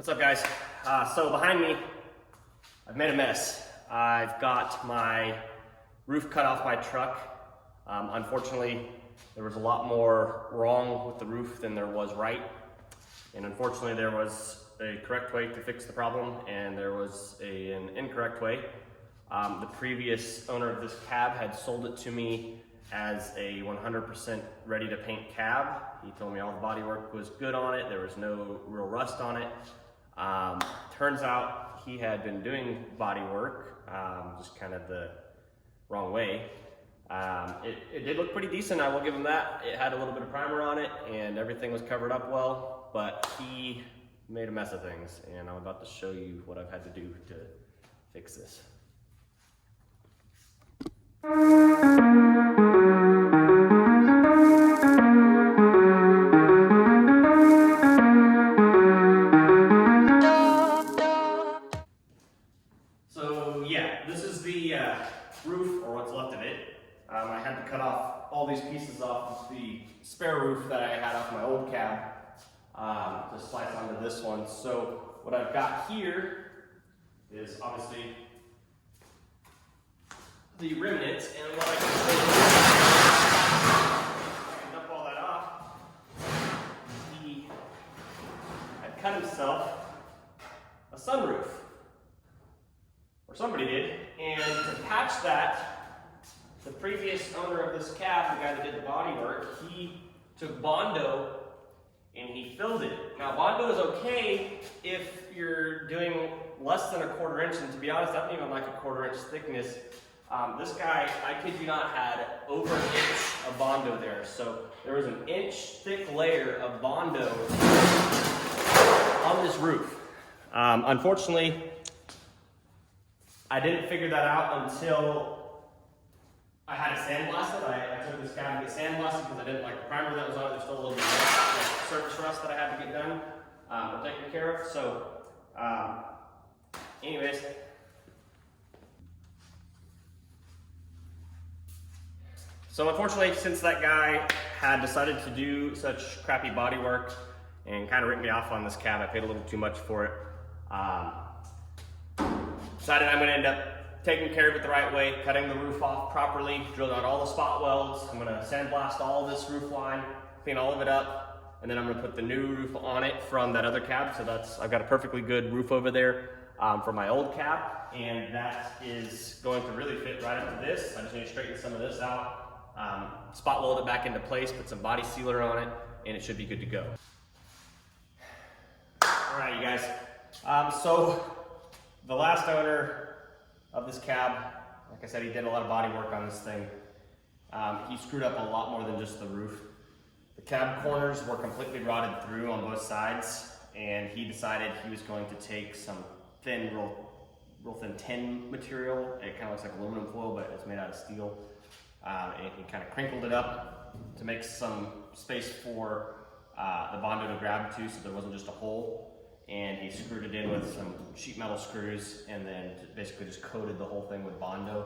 What's up, guys? So behind me, I've made a mess. I've got my roof cut off my truck. Unfortunately, there was a lot more wrong with the roof than there was right. And unfortunately, there was a correct way to fix the problem, and there was an incorrect way. The previous owner of this cab had sold it to me as a 100% ready to paint cab. He told me all the body work was good on it. There was no real rust on it. Turns out he had been doing body work, just kind of the wrong way. It did look pretty decent, I will give him that. It had a little bit of primer on it and everything was covered up well, but he made a mess of things, and I'm about to show you what I've had to do to fix this. So yeah, this is the roof, or what's left of it. I had to cut off all these pieces off the spare roof that I had off my old cab to slice onto this one. So what I've got here is obviously the remnants, and what I can do is I can dump all that off. He had cut himself a sunroof, or somebody did, and to patch that, the previous owner of this cab, the guy that did the body work, he took Bondo and he filled it. Now Bondo is okay if you're doing less than a 1/4 inch, and to be honest, I don't even like a 1/4 inch thickness. This guy, I kid you not, had over an inch of Bondo there. So there was an inch thick layer of Bondo on this roof. Unfortunately, I didn't figure that out until I had it sandblasted. I took this cab to get sandblasted because I didn't like the primer that was on it. There's still a little bit of surface rust that I had to get done or taken care of. So, anyways. So unfortunately, since that guy had decided to do such crappy body work and kind of ripped me off on this cab, I paid a little too much for it. Decided I'm going to end up taking care of it the right way, cutting the roof off properly, drilled out all the spot welds. I'm going to sandblast all this roof line, clean all of it up, and then I'm going to put the new roof on it from that other cab. So I've got a perfectly good roof over there for my old cab, and that is going to really fit right up to this. I just need to straighten some of this out. Spot weld it back into place, put some body sealer on it, and it should be good to go. All right, you guys. So the last owner of this cab, like I said, he did a lot of body work on this thing. He screwed up a lot more than just the roof. The cab corners were completely rotted through on both sides, and he decided he was going to take some thin, real thin tin material. It kind of looks like aluminum foil, but it's made out of steel. And he kind of crinkled it up to make some space for the Bondo to grab to, so there wasn't just a hole. And he screwed it in with some sheet metal screws, and then basically just coated the whole thing with Bondo.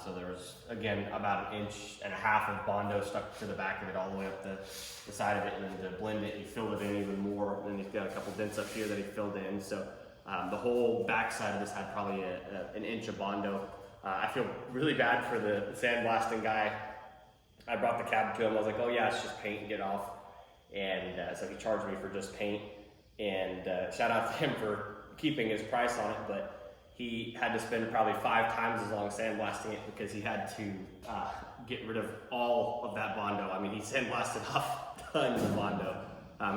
So there was, again, about 1.5 inches of Bondo stuck to the back of it, all the way up the side of it. And then to blend it, he filled it in even more. And then he's got a couple dents up here that he filled in. So the whole back side of this had probably 1 inch of Bondo. I feel really bad for the sandblasting guy. I brought the cab to him. I was like, oh yeah, it's just paint and get off. And so he charged me for just paint. And shout out to him for keeping his price on it, but he had to spend probably 5 times as long sandblasting it because he had to get rid of all of that Bondo. I mean, he sandblasted off tons of Bondo.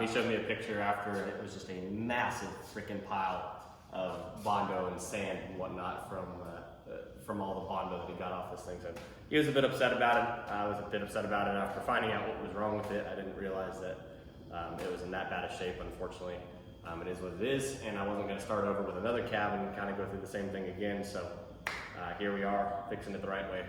He showed me a picture after, and it was just a massive freaking pile of Bondo and sand and whatnot from all the Bondo that he got off this thing. So he was a bit upset about it. I was a bit upset about it after finding out what was wrong with it. I didn't realize that it was in that bad a shape, unfortunately. It is what it is, and I wasn't going to start over with another cab and kind of go through the same thing again. So here we are, fixing it the right way.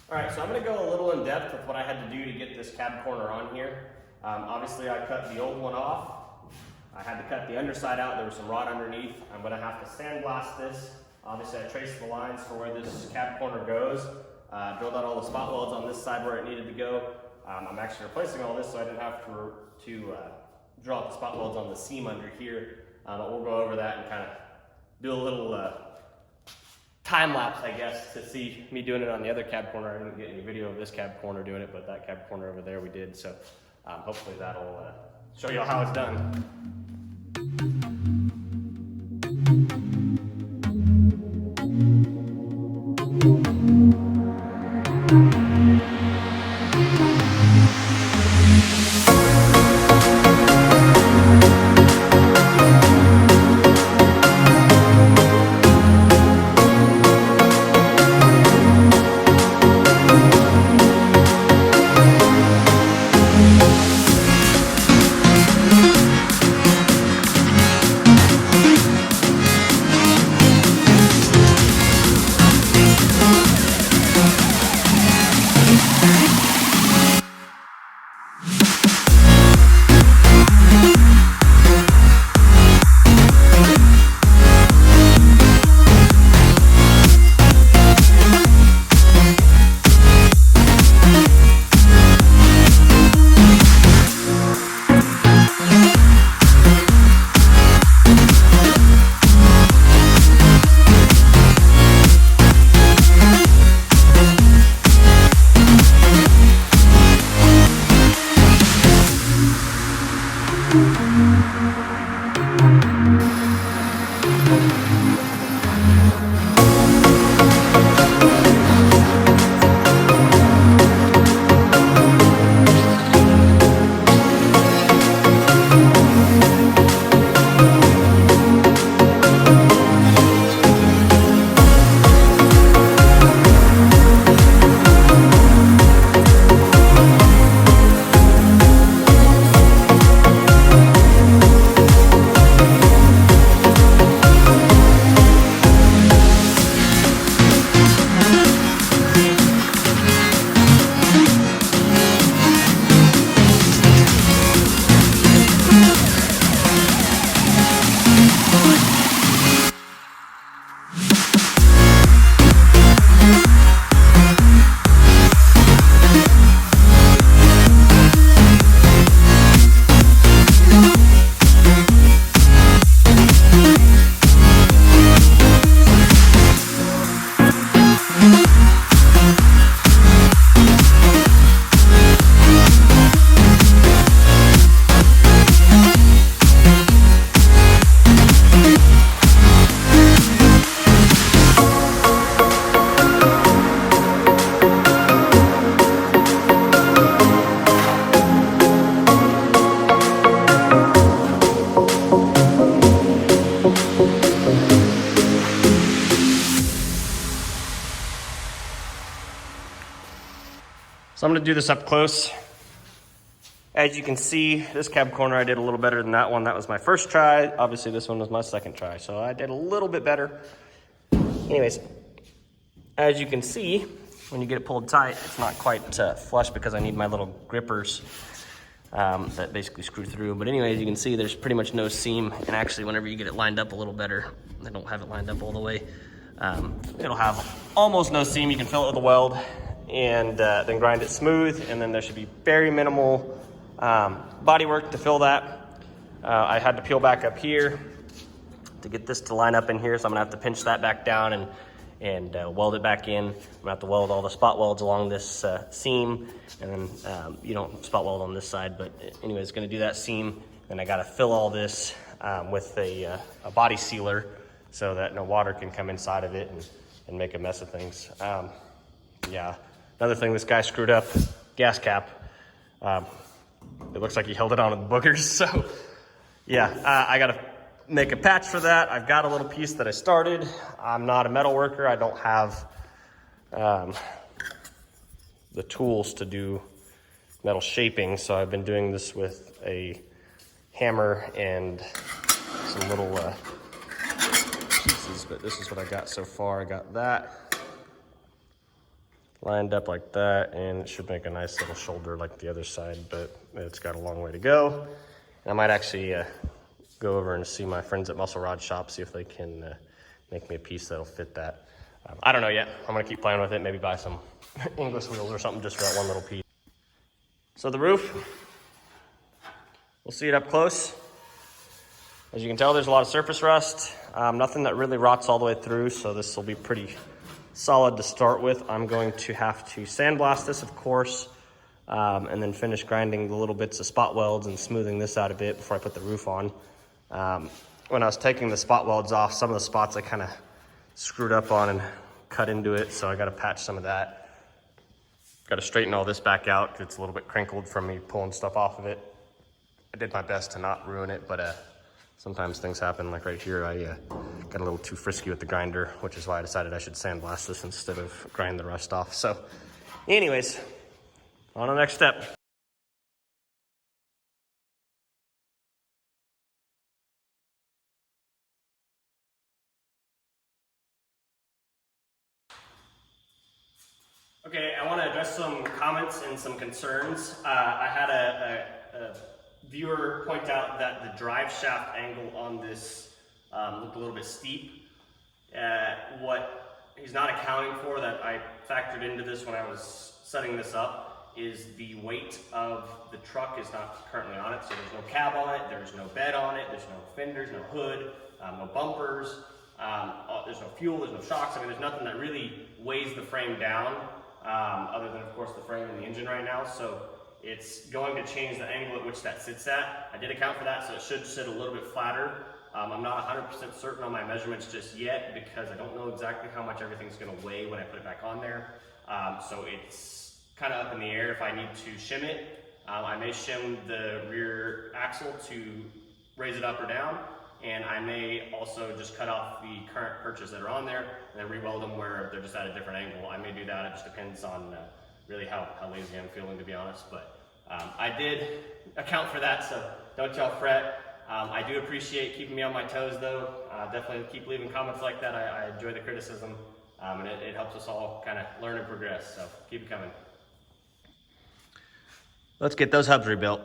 All right, so I'm going to go a little in depth with what I had to do to get this cab corner on here. Obviously, I cut the old one off. I had to cut the underside out. There was some rot underneath. I'm going to have to sandblast this. Obviously, I traced the lines for where this cab corner goes. Drilled out all the spot welds on this side where it needed to go. I'm actually replacing all this so I didn't have to drill out the spot welds on the seam under here. But we'll go over that and kind of do a little time lapse, I guess, to see me doing it on the other cab corner. I didn't get any video of this cab corner doing it, but that cab corner over there we did. So hopefully that'll show you how it's done. So I'm gonna do this up close. As you can see, this cab corner I did a little better than that one. That was my first try. Obviously this one was my second try, so I did a little bit better. Anyways, as you can see, when you get it pulled tight, it's not quite flush because I need my little grippers that basically screw through. But anyways, you can see there's pretty much no seam. And actually, whenever you get it lined up a little better, I don't have it lined up all the way, it'll have almost no seam. You can fill it with a weld and then grind it smooth. And then there should be very minimal body work to fill that. I had to peel back up here to get this to line up in here. So I'm gonna have to pinch that back down and weld it back in. I'm gonna have to weld all the spot welds along this seam, and then you don't spot weld on this side, but anyways, gonna do that seam. Then I gotta fill all this with a body sealer so that no water can come inside of it and make a mess of things. Yeah, another thing, this guy screwed up gas cap. It looks like he held it on with boogers, so yeah, I gotta make a patch for that. I've got a little piece that I started. I'm not a metal worker. I don't have the tools to do metal shaping, so I've been doing this with a hammer and some little pieces, but this is what I got so far. I got that lined up like that, and it should make a nice little shoulder like the other side, but it's got a long way to go. And I might actually go over and see my friends at Muscle Rod Shop, see if they can make me a piece that'll fit that. I don't know yet. I'm gonna keep playing with it, maybe buy some English wheels or something just for that one little piece. So the roof, We'll see it up close. As you can tell, there's a lot of surface rust. Nothing that really rots all the way through, so this will be pretty solid to start with. I'm going to have to sandblast this, of course, and then finish grinding the little bits of spot welds and smoothing this out a bit before I put the roof on. When I was taking the spot welds off, some of the spots I kind of screwed up on and cut into it, so I got to patch some of that. Got to straighten all this back out because it's a little bit crinkled from me pulling stuff off of it. I did my best to not ruin it, but sometimes things happen. Like right here, I got a little too frisky with the grinder, which is why I decided I should sandblast this instead of grind the rust off. So anyways, on to the next step. Okay, I want to address some comments and some concerns. I had a viewer point out that the drive shaft angle on this looked a little bit steep. What he's not accounting for that I factored into this when I was setting this up is the weight of the truck is not currently on it. So there's no cab on it, there's no bed on it, there's no fenders, no hood, no bumpers, there's no fuel, there's no shocks. I mean, there's nothing that really weighs the frame down other than, of course, the frame and the engine right now. So it's going to change the angle at which that sits at. I did account for that, so it should sit a little bit flatter. I'm not 100% certain on my measurements just yet because I don't know exactly how much everything's going to weigh when I put it back on there. So it's kind of up in the air if I need to shim it. I may shim the rear axle to raise it up or down, and I may also just cut off the current perches that are on there and then re-weld them where they're just at a different angle. I may do that. It just depends on really how lazy I'm feeling, to be honest. But I did account for that, so don't y'all fret. I do appreciate keeping me on my toes, though. Definitely keep leaving comments like that. I enjoy the criticism, and it helps us all kind of learn and progress, so keep it coming. Let's get those hubs rebuilt.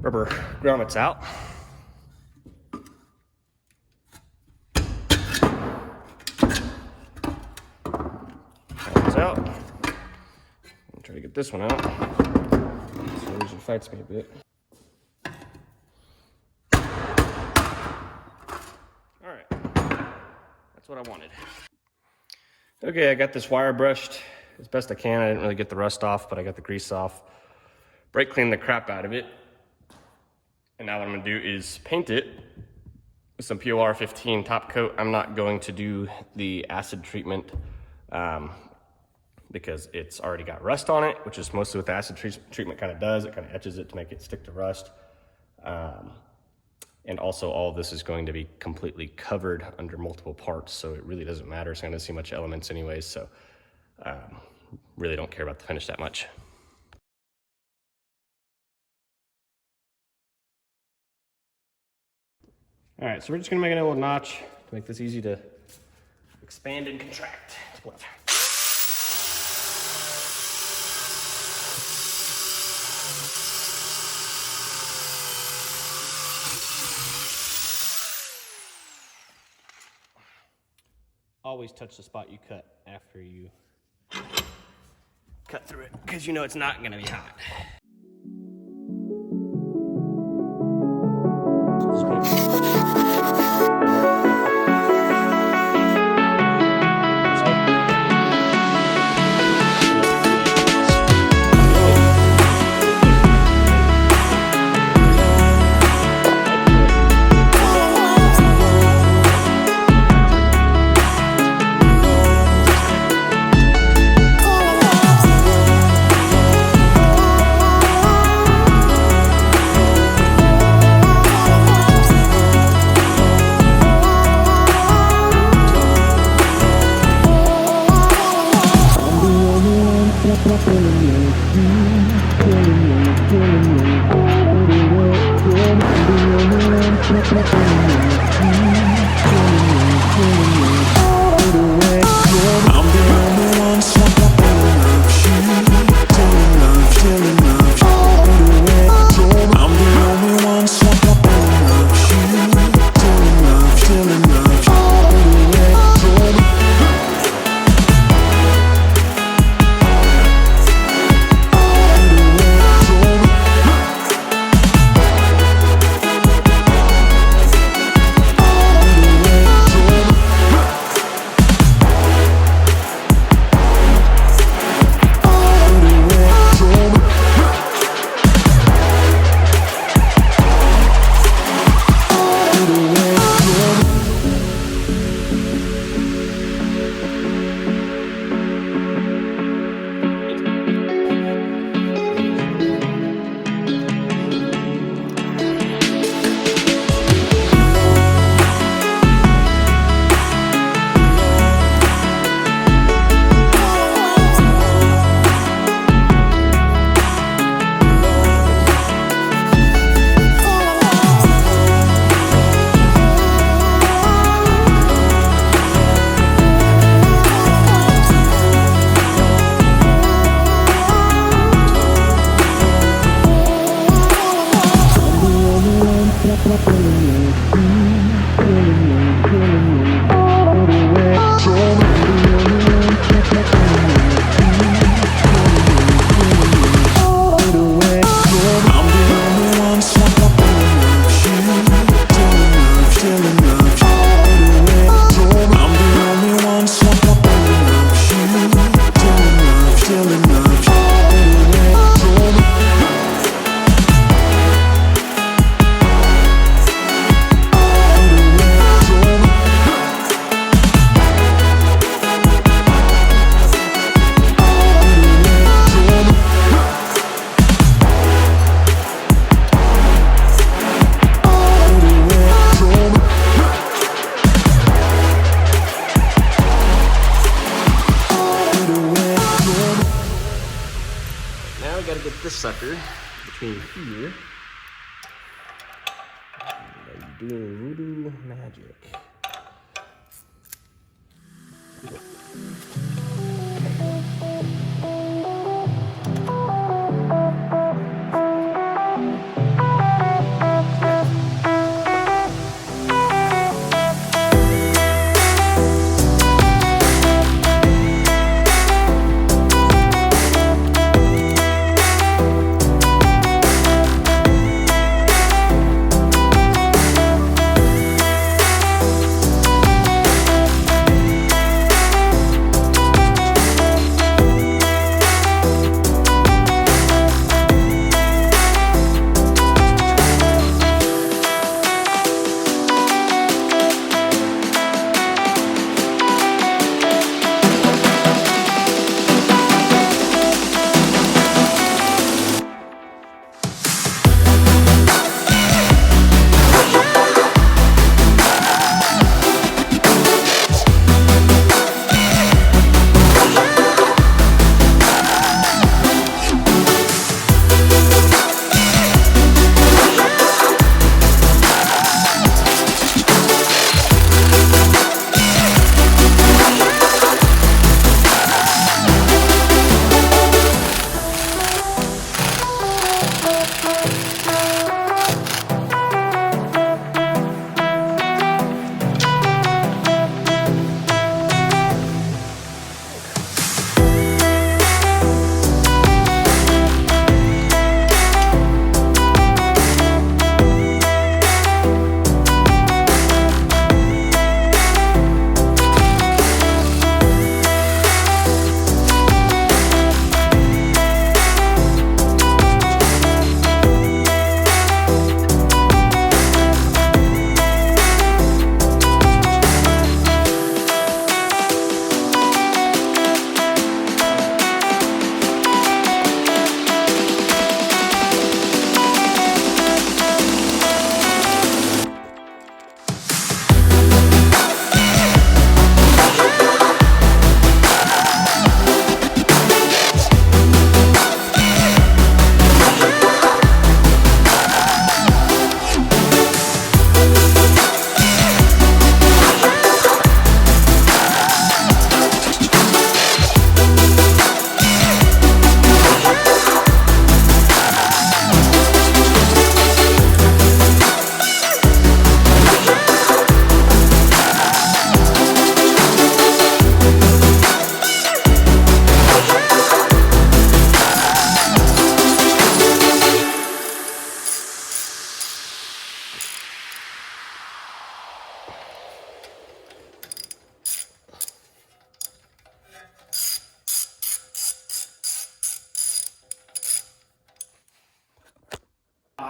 rubber grommets out. That out. I'll try to get this one out. So it usually fights me a bit. All right, that's what I wanted. Okay, I got this wire brushed as best I can. I didn't really get the rust off, but I got the grease off. Brake cleaned the crap out of it. And now what I'm gonna do is paint it with some POR 15 top coat. I'm not going to do the acid treatment because it's already got rust on it, which is mostly what the acid treatment kind of does. It kind of etches it to make it stick to rust. And also all of this is going to be completely covered under multiple parts, so it really doesn't matter. So I'm gonna see much elements anyways, so really don't care about the finish that much. All right, so we're just gonna make a little notch to make this easy to expand and contract. Always touch the spot you cut after you cut through it, because you know it's not gonna be hot. This sucker between here. Doing voodoo magic.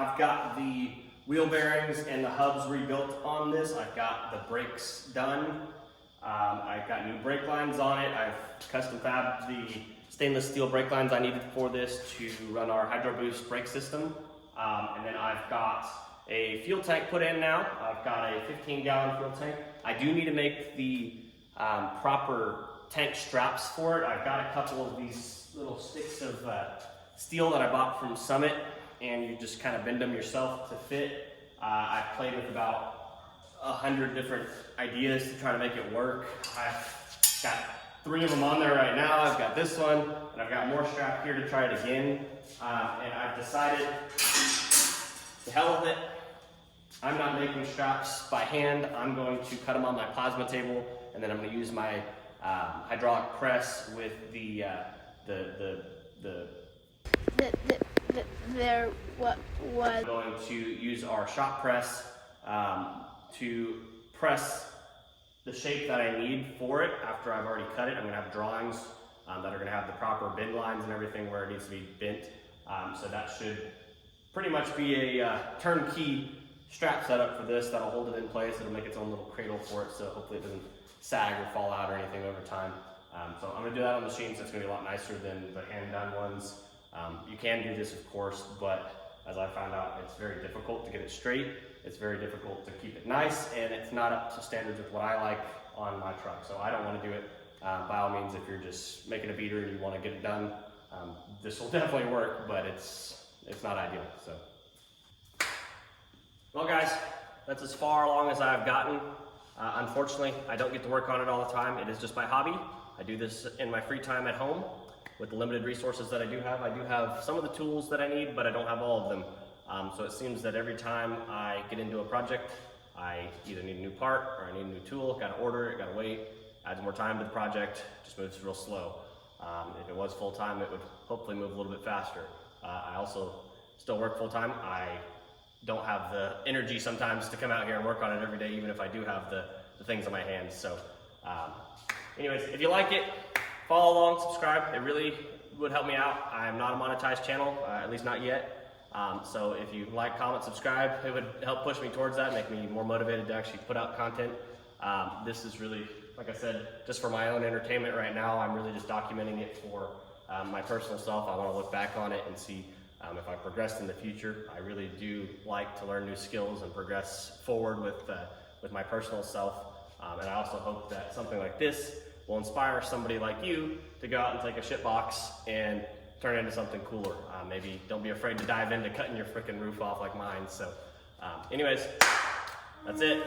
I've got the wheel bearings and the hubs rebuilt on this. I've got the brakes done. I've got new brake lines on it. I've custom fabbed the stainless steel brake lines I needed for this to run our Hydro Boost brake system. And then I've got a fuel tank put in now. I've got a 15-gallon fuel tank. I do need to make the proper tank straps for it. I've got a couple of these little sticks of steel that I bought from Summit, and you just kind of bend them yourself to fit. I've played with about 100 different ideas to try to make it work. I've got 3 of them on there right now. I've got this one, and I've got more strap here to try it again. And I've decided, to hell with it, I'm not making straps by hand. I'm going to cut them on my plasma table, and then I'm going to use my hydraulic press with I'm going to use our shop press to press the shape that I need for it after I've already cut it. I'm going to have drawings that are going to have the proper bend lines and everything where it needs to be bent. So that should pretty much be a turnkey strap setup for this that'll hold it in place. It'll make its own little cradle for it, so hopefully it doesn't sag or fall out or anything over time. So I'm going to do that on machines. So it's going to be a lot nicer than the hand-done ones. You can do this, of course, but as I found out, it's very difficult to get it straight. It's very difficult to keep it nice, and it's not up to standards with what I like on my truck. So I don't want to do it. By all means, if you're just making a beater and you want to get it done, this will definitely work, but it's not ideal. So, well, guys, that's as far along as I've gotten. Unfortunately, I don't get to work on it all the time. It is just my hobby. I do this in my free time at home with the limited resources that I do have. I do have some of the tools that I need, but I don't have all of them. So it seems that every time I get into a project, I either need a new part or I need a new tool, gotta order it, gotta wait, adds more time to the project, just moves real slow. If it was full-time, it would hopefully move a little bit faster. I also still work full-time. I don't have the energy sometimes to come out here and work on it every day, even if I do have the things on my hands. So anyways, if you like it, follow along, subscribe. It really would help me out. I am not a monetized channel, at least not yet. So if you like, comment, subscribe, it would help push me towards that, make me more motivated to actually put out content. This is really, like I said, just for my own entertainment right now. I'm really just documenting it for my personal self. I want to look back on it and see if I progressed in the future. I really do like to learn new skills and progress forward with my personal self. And I also hope that something like this will inspire somebody like you to go out and take a shit box and turn it into something cooler. Maybe don't be afraid to dive into cutting your freaking roof off like mine. So anyways, that's it.